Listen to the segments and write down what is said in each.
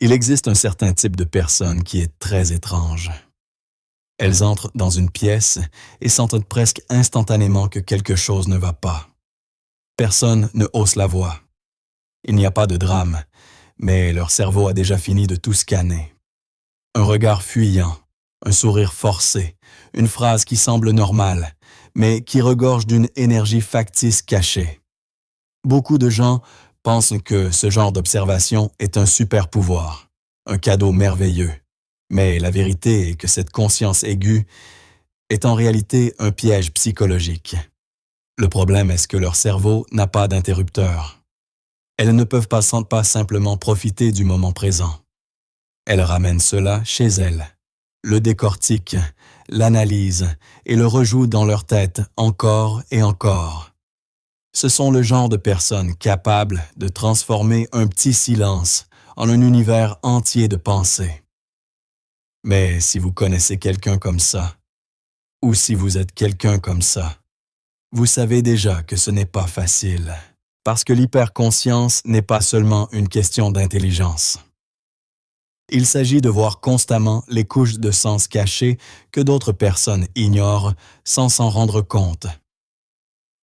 Il existe un certain type de personne qui est très étrange. Elles entrent dans une pièce et sentent presque instantanément que quelque chose ne va pas. Personne ne hausse la voix. Il n'y a pas de drame, mais leur cerveau a déjà fini de tout scanner. Un regard fuyant, un sourire forcé, une phrase qui semble normale, mais qui regorge d'une énergie factice cachée. Beaucoup de gens pensent que ce genre d'observation est un super pouvoir, un cadeau merveilleux. Mais la vérité est que cette conscience aiguë est en réalité un piège psychologique. Le problème est que leur cerveau n'a pas d'interrupteur. Elles ne peuvent pas simplement profiter du moment présent. Elles ramènent cela chez elles, le décortiquent, l'analysent et le rejouent dans leur tête encore et encore. Ce sont le genre de personnes capables de transformer un petit silence en un univers entier de pensées. Mais si vous connaissez quelqu'un comme ça, ou si vous êtes quelqu'un comme ça, vous savez déjà que ce n'est pas facile, parce que l'hyperconscience n'est pas seulement une question d'intelligence. Il s'agit de voir constamment les couches de sens cachées que d'autres personnes ignorent sans s'en rendre compte.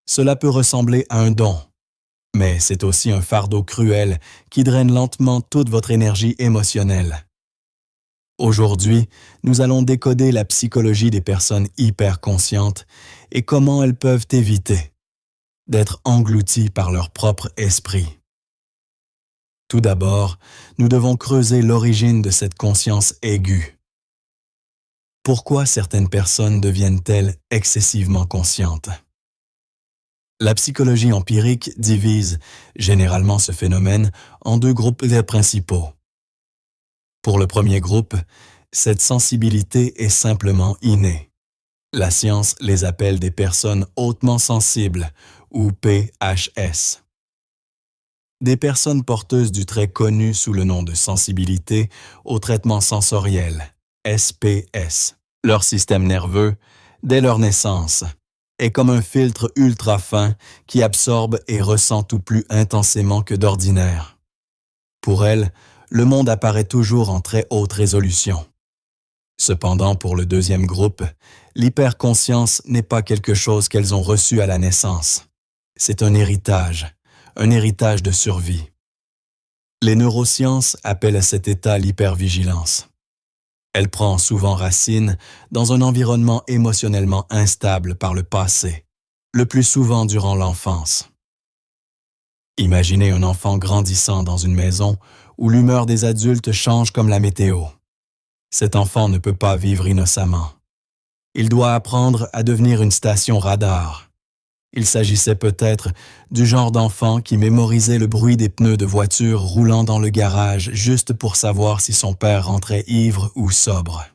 Cela peut ressembler à un don, mais c'est aussi un fardeau cruel qui draine lentement toute votre énergie émotionnelle. Aujourd'hui, nous allons décoder la psychologie des personnes hyperconscientes et comment elles peuvent éviter d'être englouties par leur propre esprit. Tout d'abord, nous devons creuser l'origine de cette conscience aiguë. Pourquoi certaines personnes deviennent-elles excessivement conscientes? La psychologie empirique divise généralement ce phénomène en deux groupes principaux. Pour le premier groupe, cette sensibilité est simplement innée. La science les appelle des personnes hautement sensibles, ou PHS. Des personnes porteuses du trait connu sous le nom de sensibilité au traitement sensoriel, SPS. Leur système nerveux, dès leur naissance, est comme un filtre ultra fin qui absorbe et ressent tout plus intensément que d'ordinaire. Pour elles, le monde apparaît toujours en très haute résolution. Cependant, pour le deuxième groupe, l'hyperconscience n'est pas quelque chose qu'elles ont reçu à la naissance. C'est un héritage de survie. Les neurosciences appellent cet état l'hypervigilance. Elle prend souvent racine dans un environnement émotionnellement instable par le passé, le plus souvent durant l'enfance. Imaginez un enfant grandissant dans une maison où l'humeur des adultes change comme la météo. Cet enfant ne peut pas vivre innocemment. Il doit apprendre à devenir une station radar. Il s'agissait peut-être du genre d'enfant qui mémorisait le bruit des pneus de voiture roulant dans le garage juste pour savoir si son père rentrait ivre ou sobre.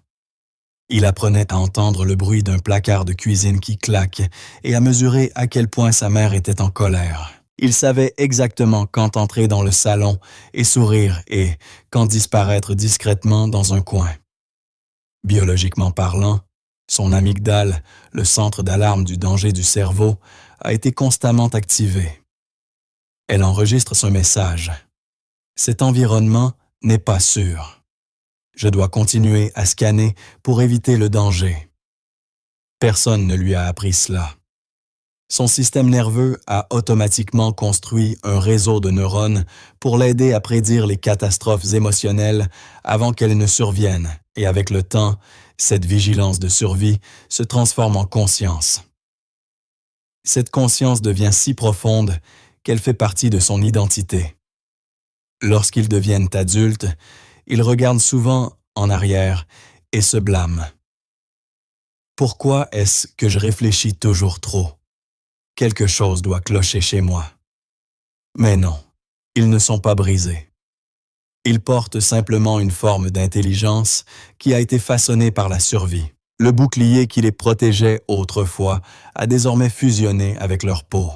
Il apprenait à entendre le bruit d'un placard de cuisine qui claque et à mesurer à quel point sa mère était en colère. Il savait exactement quand entrer dans le salon et sourire et quand disparaître discrètement dans un coin. Biologiquement parlant, son amygdale, le centre d'alarme du danger du cerveau, a été constamment activée. Elle enregistre ce message. Cet environnement n'est pas sûr. Je dois continuer à scanner pour éviter le danger. Personne ne lui a appris cela. Son système nerveux a automatiquement construit un réseau de neurones pour l'aider à prédire les catastrophes émotionnelles avant qu'elles ne surviennent, et avec le temps, cette vigilance de survie se transforme en conscience. Cette conscience devient si profonde qu'elle fait partie de son identité. Lorsqu'ils deviennent adultes, ils regardent souvent en arrière et se blâment. Pourquoi est-ce que je réfléchis toujours trop? Quelque chose doit clocher chez moi. Mais non, ils ne sont pas brisés. Ils portent simplement une forme d'intelligence qui a été façonnée par la survie. Le bouclier qui les protégeait autrefois a désormais fusionné avec leur peau.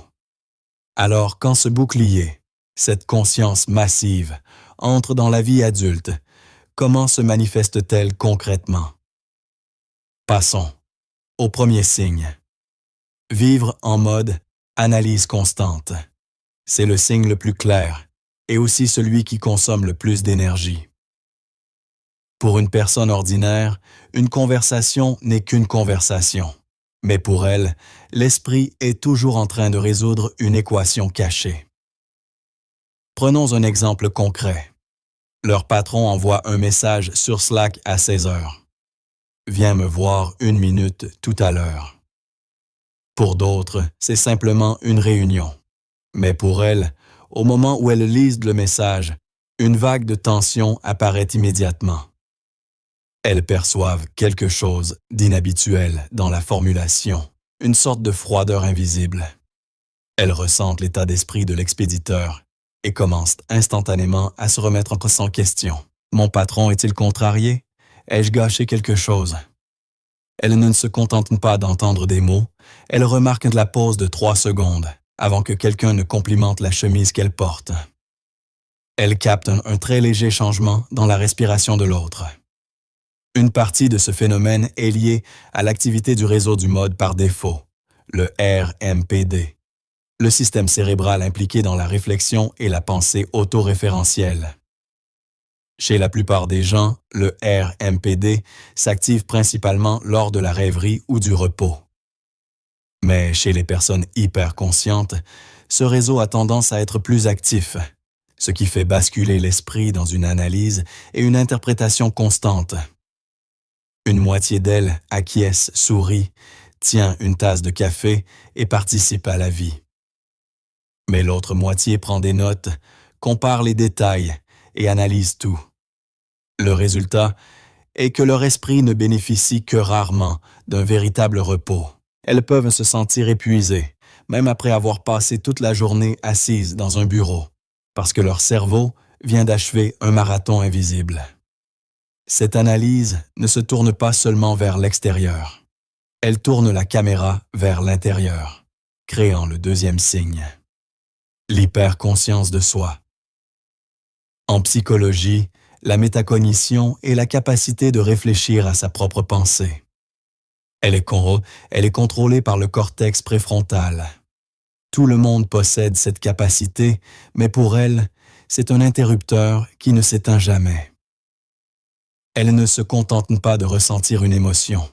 Alors quand ce bouclier, cette conscience massive, entre dans la vie adulte, comment se manifeste-t-elle concrètement? Passons au premier signe. Vivre en mode analyse constante. C'est le signe le plus clair et aussi celui qui consomme le plus d'énergie. Pour une personne ordinaire, une conversation n'est qu'une conversation. Mais pour elle, l'esprit est toujours en train de résoudre une équation cachée. Prenons un exemple concret. Leur patron envoie un message sur Slack à 16 heures. Viens me voir 1 minute tout à l'heure. Pour d'autres, c'est simplement une réunion. Mais pour elles, au moment où elles lisent le message, une vague de tension apparaît immédiatement. Elles perçoivent quelque chose d'inhabituel dans la formulation, une sorte de froideur invisible. Elles ressentent l'état d'esprit de l'expéditeur et commencent instantanément à se remettre en question. Mon patron est-il contrarié? Ai-je gâché quelque chose? Elles ne se contentent pas d'entendre des mots, elles remarquent la pause de 3 secondes avant que quelqu'un ne complimente la chemise qu'elle porte. Elles captent un très léger changement dans la respiration de l'autre. Une partie de ce phénomène est liée à l'activité du réseau du mode par défaut, le RMPD, le système cérébral impliqué dans la réflexion et la pensée autoréférentielle. Chez la plupart des gens, le RMPD s'active principalement lors de la rêverie ou du repos. Mais chez les personnes hyperconscientes, ce réseau a tendance à être plus actif, ce qui fait basculer l'esprit dans une analyse et une interprétation constante. Une moitié d'elle acquiesce, sourit, tient une tasse de café et participe à la vie. Mais l'autre moitié prend des notes, compare les détails et analyse tout. Le résultat est que leur esprit ne bénéficie que rarement d'un véritable repos. Elles peuvent se sentir épuisées, même après avoir passé toute la journée assises dans un bureau, parce que leur cerveau vient d'achever un marathon invisible. Cette analyse ne se tourne pas seulement vers l'extérieur. Elle tourne la caméra vers l'intérieur, créant le deuxième signe. L'hyperconscience de soi. En psychologie, la métacognition est la capacité de réfléchir à sa propre pensée. Elle est contrôlée par le cortex préfrontal. Tout le monde possède cette capacité, mais pour elle, c'est un interrupteur qui ne s'éteint jamais. Elle ne se contente pas de ressentir une émotion.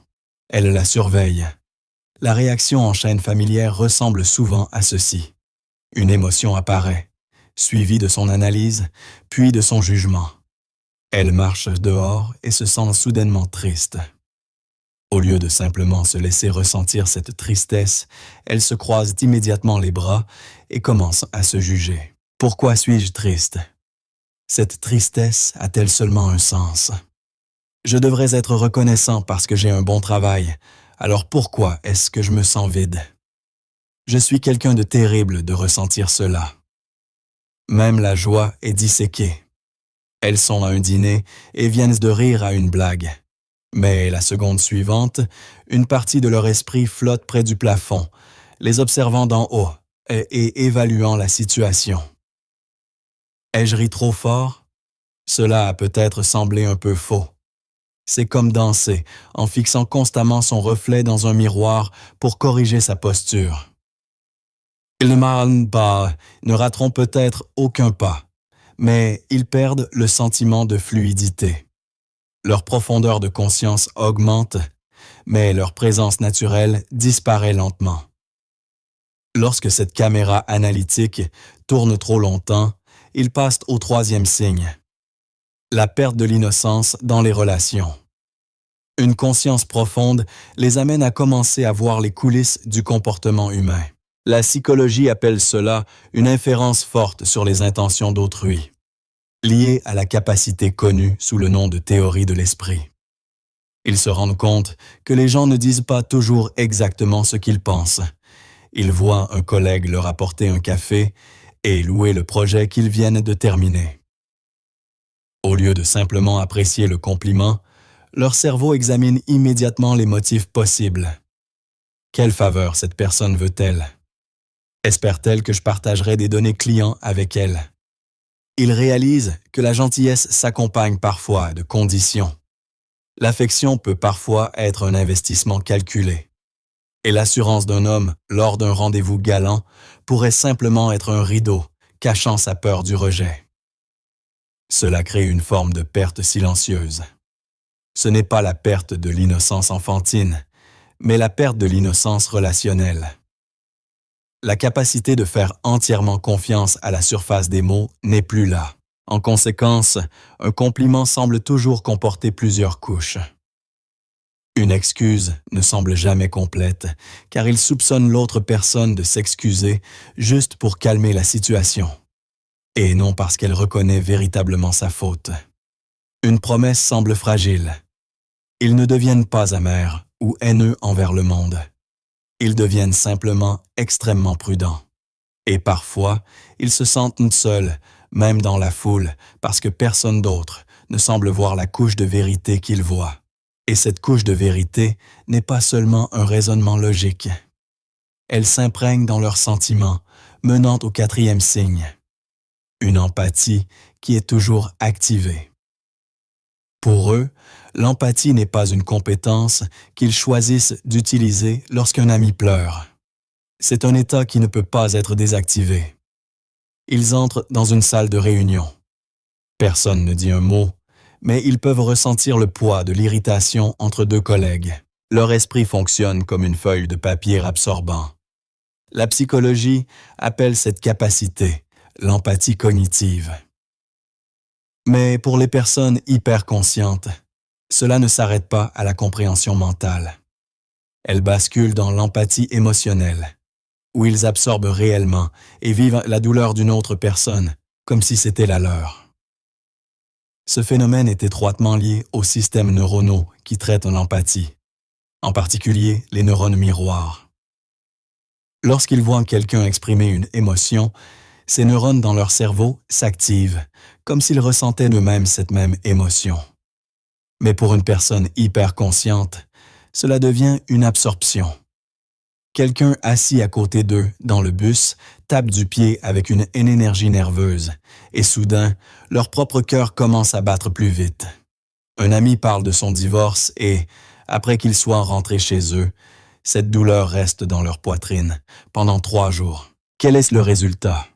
Elle la surveille. La réaction en chaîne familière ressemble souvent à ceci. Une émotion apparaît, suivie de son analyse, puis de son jugement. Elle marche dehors et se sent soudainement triste. Au lieu de simplement se laisser ressentir cette tristesse, elle se croise immédiatement les bras et commence à se juger. Pourquoi suis-je triste? Cette tristesse a-t-elle seulement un sens? Je devrais être reconnaissant parce que j'ai un bon travail, alors pourquoi est-ce que je me sens vide? Je suis quelqu'un de terrible de ressentir cela. Même la joie est disséquée. Elles sont à un dîner et viennent de rire à une blague. Mais la seconde suivante, une partie de leur esprit flotte près du plafond, les observant d'en haut et évaluant la situation. Ai-je ri trop fort? Cela a peut-être semblé un peu faux. C'est comme danser, en fixant constamment son reflet dans un miroir pour corriger sa posture. Ils ne rateront peut-être aucun pas, mais ils perdent le sentiment de fluidité. Leur profondeur de conscience augmente, mais leur présence naturelle disparaît lentement. Lorsque cette caméra analytique tourne trop longtemps, ils passent au troisième signe. La perte de l'innocence dans les relations. Une conscience profonde les amène à commencer à voir les coulisses du comportement humain. La psychologie appelle cela une inférence forte sur les intentions d'autrui, liée à la capacité connue sous le nom de théorie de l'esprit. Ils se rendent compte que les gens ne disent pas toujours exactement ce qu'ils pensent. Ils voient un collègue leur apporter un café et louer le projet qu'ils viennent de terminer. Au lieu de simplement apprécier le compliment, leur cerveau examine immédiatement les motifs possibles. Quelle faveur cette personne veut-elle? Espère-t-elle que je partagerai des données clients avec elle? Ils réalisent que la gentillesse s'accompagne parfois de conditions. L'affection peut parfois être un investissement calculé. Et l'assurance d'un homme lors d'un rendez-vous galant pourrait simplement être un rideau cachant sa peur du rejet. Cela crée une forme de perte silencieuse. Ce n'est pas la perte de l'innocence enfantine, mais la perte de l'innocence relationnelle. La capacité de faire entièrement confiance à la surface des mots n'est plus là. En conséquence, un compliment semble toujours comporter plusieurs couches. Une excuse ne semble jamais complète, car il soupçonne l'autre personne de s'excuser juste pour calmer la situation, et non parce qu'elle reconnaît véritablement sa faute. Une promesse semble fragile. Ils ne deviennent pas amers ou haineux envers le monde. Ils deviennent simplement extrêmement prudents. Et parfois, ils se sentent seuls, même dans la foule, parce que personne d'autre ne semble voir la couche de vérité qu'ils voient. Et cette couche de vérité n'est pas seulement un raisonnement logique. Elle s'imprègne dans leurs sentiments, menant au quatrième signe. Une empathie qui est toujours activée. Pour eux, l'empathie n'est pas une compétence qu'ils choisissent d'utiliser lorsqu'un ami pleure. C'est un état qui ne peut pas être désactivé. Ils entrent dans une salle de réunion. Personne ne dit un mot, mais ils peuvent ressentir le poids de l'irritation entre deux collègues. Leur esprit fonctionne comme une feuille de papier absorbant. La psychologie appelle cette capacité l'empathie cognitive. Mais pour les personnes hyper conscientes, cela ne s'arrête pas à la compréhension mentale. Elles basculent dans l'empathie émotionnelle, où ils absorbent réellement et vivent la douleur d'une autre personne, comme si c'était la leur. Ce phénomène est étroitement lié aux systèmes neuronaux qui traitent l'empathie, en particulier les neurones miroirs. Lorsqu'ils voient quelqu'un exprimer une émotion, ces neurones dans leur cerveau s'activent, comme s'ils ressentaient eux-mêmes cette même émotion. Mais pour une personne hyper consciente, cela devient une absorption. Quelqu'un assis à côté d'eux dans le bus tape du pied avec une énergie nerveuse, et soudain, leur propre cœur commence à battre plus vite. Un ami parle de son divorce et, après qu'ils soient rentrés chez eux, cette douleur reste dans leur poitrine pendant 3 jours. Quel est le résultat?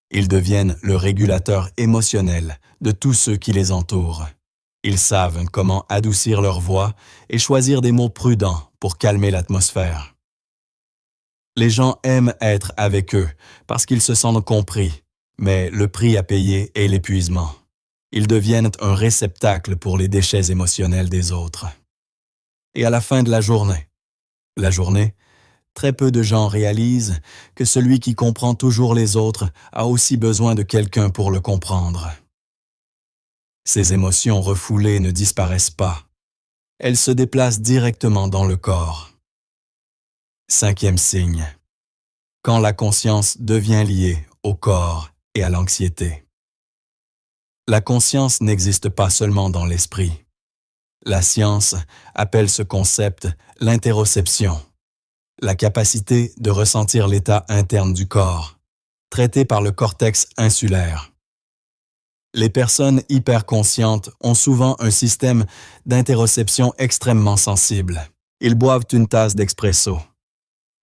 Ils deviennent le régulateur émotionnel de tous ceux qui les entourent. Ils savent comment adoucir leur voix et choisir des mots prudents pour calmer l'atmosphère. Les gens aiment être avec eux parce qu'ils se sentent compris, mais le prix à payer est l'épuisement. Ils deviennent un réceptacle pour les déchets émotionnels des autres. Et à la fin de la journée, très peu de gens réalisent que celui qui comprend toujours les autres a aussi besoin de quelqu'un pour le comprendre. Ces émotions refoulées ne disparaissent pas. Elles se déplacent directement dans le corps. 5e signe. Quand la conscience devient liée au corps et à l'anxiété. La conscience n'existe pas seulement dans l'esprit. La science appelle ce concept l'interoception. La capacité de ressentir l'état interne du corps, traité par le cortex insulaire. Les personnes hyperconscientes ont souvent un système d'interoception extrêmement sensible. Ils boivent une tasse d'expresso.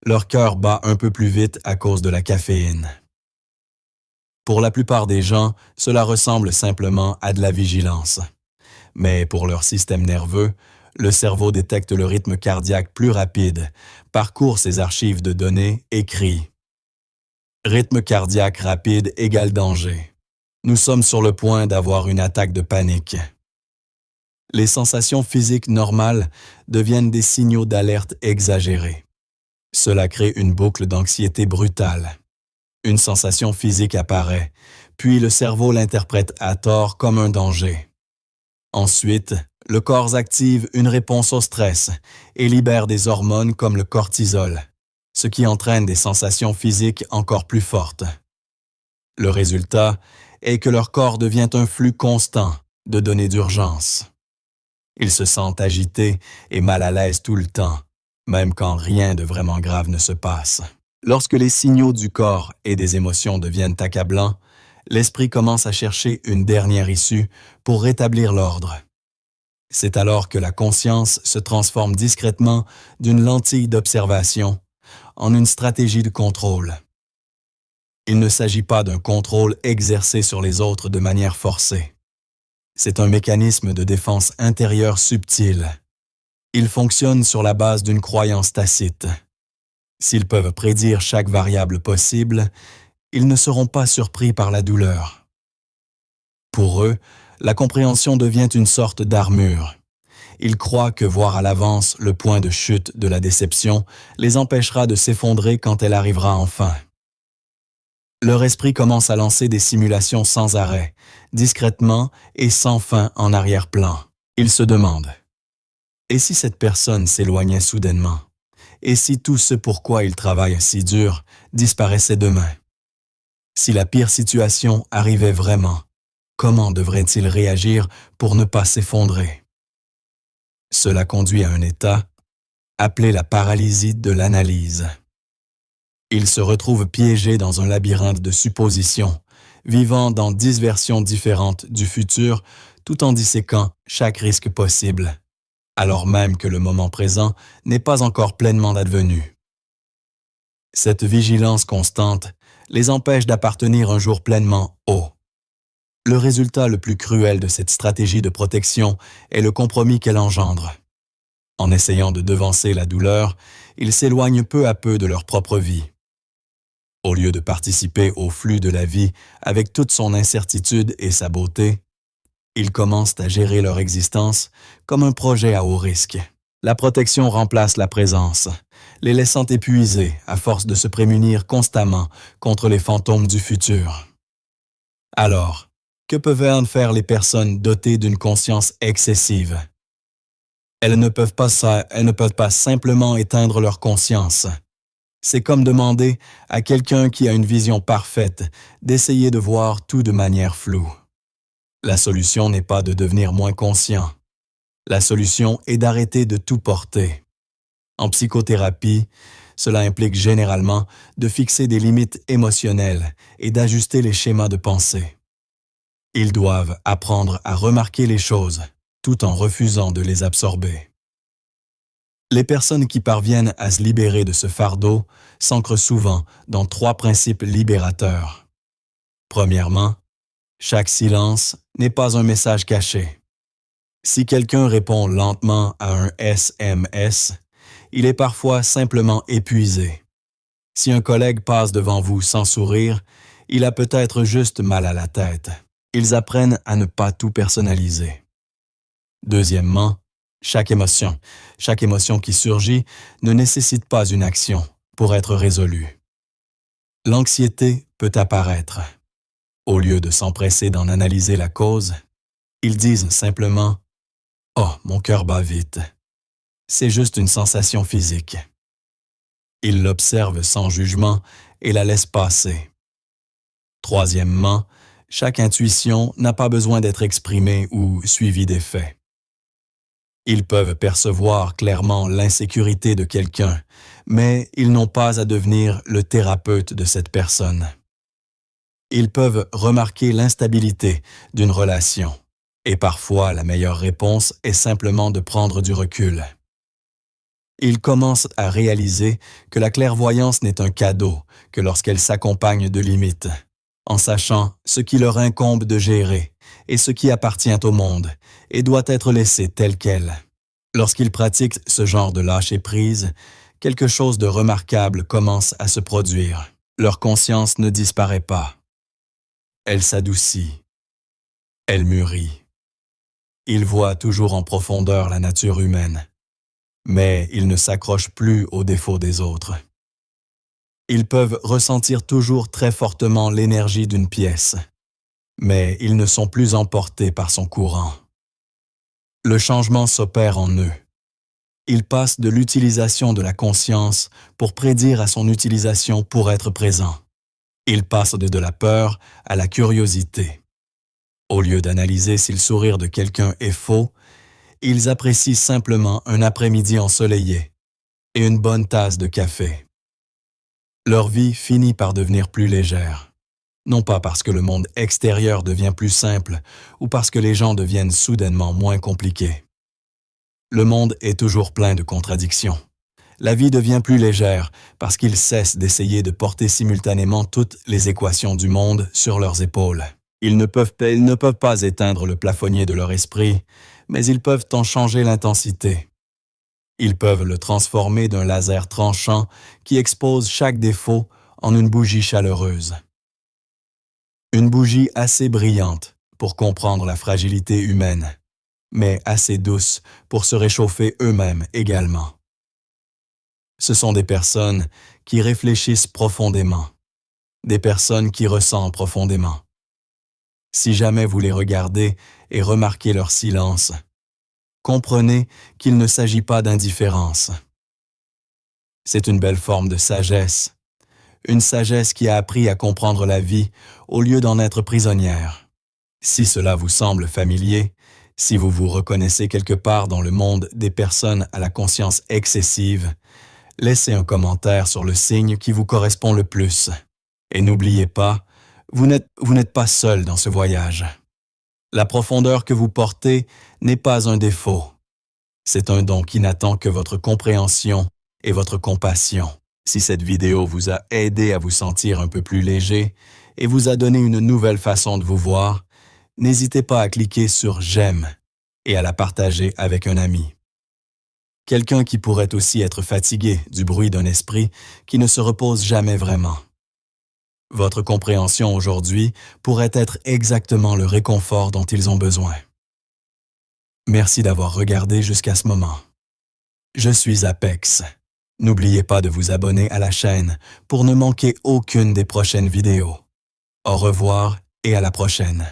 Leur cœur bat un peu plus vite à cause de la caféine. Pour la plupart des gens, cela ressemble simplement à de la vigilance. Mais pour leur système nerveux, le cerveau détecte le rythme cardiaque plus rapide, parcourt ses archives de données et crie. Rythme cardiaque rapide égale danger. Nous sommes sur le point d'avoir une attaque de panique. Les sensations physiques normales deviennent des signaux d'alerte exagérés. Cela crée une boucle d'anxiété brutale. Une sensation physique apparaît, puis le cerveau l'interprète à tort comme un danger. Ensuite, le corps active une réponse au stress et libère des hormones comme le cortisol, ce qui entraîne des sensations physiques encore plus fortes. Le résultat est que leur corps devient un flux constant de données d'urgence. Ils se sentent agités et mal à l'aise tout le temps, même quand rien de vraiment grave ne se passe. Lorsque les signaux du corps et des émotions deviennent accablants, l'esprit commence à chercher une dernière issue pour rétablir l'ordre. C'est alors que la conscience se transforme discrètement d'une lentille d'observation en une stratégie de contrôle. Il ne s'agit pas d'un contrôle exercé sur les autres de manière forcée. C'est un mécanisme de défense intérieure subtil. Il fonctionne sur la base d'une croyance tacite. S'ils peuvent prédire chaque variable possible, ils ne seront pas surpris par la douleur. Pour eux, la compréhension devient une sorte d'armure. Ils croient que voir à l'avance le point de chute de la déception les empêchera de s'effondrer quand elle arrivera enfin. Leur esprit commence à lancer des simulations sans arrêt, discrètement et sans fin en arrière-plan. Ils se demandent « Et si cette personne s'éloignait soudainement? Et si tout ce pourquoi ils travaillent si dur disparaissait demain? Si la pire situation arrivait vraiment, comment devraient-ils réagir pour ne pas s'effondrer? » Cela conduit à un état appelé la paralysie de l'analyse. Ils se retrouvent piégés dans un labyrinthe de suppositions, vivant dans 10 versions différentes du futur, tout en disséquant chaque risque possible, alors même que le moment présent n'est pas encore pleinement advenu. Cette vigilance constante les empêche d'appartenir un jour pleinement au. Le résultat le plus cruel de cette stratégie de protection est le compromis qu'elle engendre. En essayant de devancer la douleur, ils s'éloignent peu à peu de leur propre vie. Au lieu de participer au flux de la vie avec toute son incertitude et sa beauté, ils commencent à gérer leur existence comme un projet à haut risque. La protection remplace la présence, les laissant épuisés à force de se prémunir constamment contre les fantômes du futur. Alors, que peuvent faire les personnes dotées d'une conscience excessive? Elles ne peuvent pas simplement éteindre leur conscience. C'est comme demander à quelqu'un qui a une vision parfaite d'essayer de voir tout de manière floue. La solution n'est pas de devenir moins conscient. La solution est d'arrêter de tout porter. En psychothérapie, cela implique généralement de fixer des limites émotionnelles et d'ajuster les schémas de pensée. Ils doivent apprendre à remarquer les choses, tout en refusant de les absorber. Les personnes qui parviennent à se libérer de ce fardeau s'ancrent souvent dans 3 principes libérateurs. Premièrement, chaque silence n'est pas un message caché. Si quelqu'un répond lentement à un SMS, il est parfois simplement épuisé. Si un collègue passe devant vous sans sourire, il a peut-être juste mal à la tête. Ils apprennent à ne pas tout personnaliser. Deuxièmement, chaque émotion qui surgit ne nécessite pas une action pour être résolue. L'anxiété peut apparaître. Au lieu de s'empresser d'en analyser la cause, ils disent simplement « Oh, mon cœur bat vite. C'est juste une sensation physique. » Ils l'observent sans jugement et la laissent passer. Troisièmement, chaque intuition n'a pas besoin d'être exprimée ou suivie des faits. Ils peuvent percevoir clairement l'insécurité de quelqu'un, mais ils n'ont pas à devenir le thérapeute de cette personne. Ils peuvent remarquer l'instabilité d'une relation, et parfois la meilleure réponse est simplement de prendre du recul. Ils commencent à réaliser que la clairvoyance n'est un cadeau que lorsqu'elle s'accompagne de limites, en sachant ce qui leur incombe de gérer et ce qui appartient au monde et doit être laissé tel quel. Lorsqu'ils pratiquent ce genre de lâcher-prise, quelque chose de remarquable commence à se produire. Leur conscience ne disparaît pas. Elle s'adoucit. Elle mûrit. Ils voient toujours en profondeur la nature humaine, mais ils ne s'accrochent plus aux défauts des autres. Ils peuvent ressentir toujours très fortement l'énergie d'une pièce, mais ils ne sont plus emportés par son courant. Le changement s'opère en eux. Ils passent de l'utilisation de la conscience pour prédire à son utilisation pour être présent. Ils passent de la peur à la curiosité. Au lieu d'analyser si le sourire de quelqu'un est faux, ils apprécient simplement un après-midi ensoleillé et une bonne tasse de café. Leur vie finit par devenir plus légère. Non pas parce que le monde extérieur devient plus simple ou parce que les gens deviennent soudainement moins compliqués. Le monde est toujours plein de contradictions. La vie devient plus légère parce qu'ils cessent d'essayer de porter simultanément toutes les équations du monde sur leurs épaules. Ils ne peuvent pas éteindre le plafonnier de leur esprit, mais ils peuvent en changer l'intensité. Ils peuvent le transformer d'un laser tranchant qui expose chaque défaut en une bougie chaleureuse. Une bougie assez brillante pour comprendre la fragilité humaine, mais assez douce pour se réchauffer eux-mêmes également. Ce sont des personnes qui réfléchissent profondément, des personnes qui ressentent profondément. Si jamais vous les regardez et remarquez leur silence, comprenez qu'il ne s'agit pas d'indifférence. C'est une belle forme de sagesse, une sagesse qui a appris à comprendre la vie au lieu d'en être prisonnière. Si cela vous semble familier, si vous vous reconnaissez quelque part dans le monde des personnes à la conscience excessive, laissez un commentaire sur le signe qui vous correspond le plus. Et n'oubliez pas, vous n'êtes pas seul dans ce voyage. La profondeur que vous portez n'est pas un défaut. C'est un don qui n'attend que votre compréhension et votre compassion. Si cette vidéo vous a aidé à vous sentir un peu plus léger et vous a donné une nouvelle façon de vous voir, n'hésitez pas à cliquer sur « J'aime » et à la partager avec un ami. Quelqu'un qui pourrait aussi être fatigué du bruit d'un esprit qui ne se repose jamais vraiment. Votre compréhension aujourd'hui pourrait être exactement le réconfort dont ils ont besoin. Merci d'avoir regardé jusqu'à ce moment. Je suis Apex. N'oubliez pas de vous abonner à la chaîne pour ne manquer aucune des prochaines vidéos. Au revoir et à la prochaine.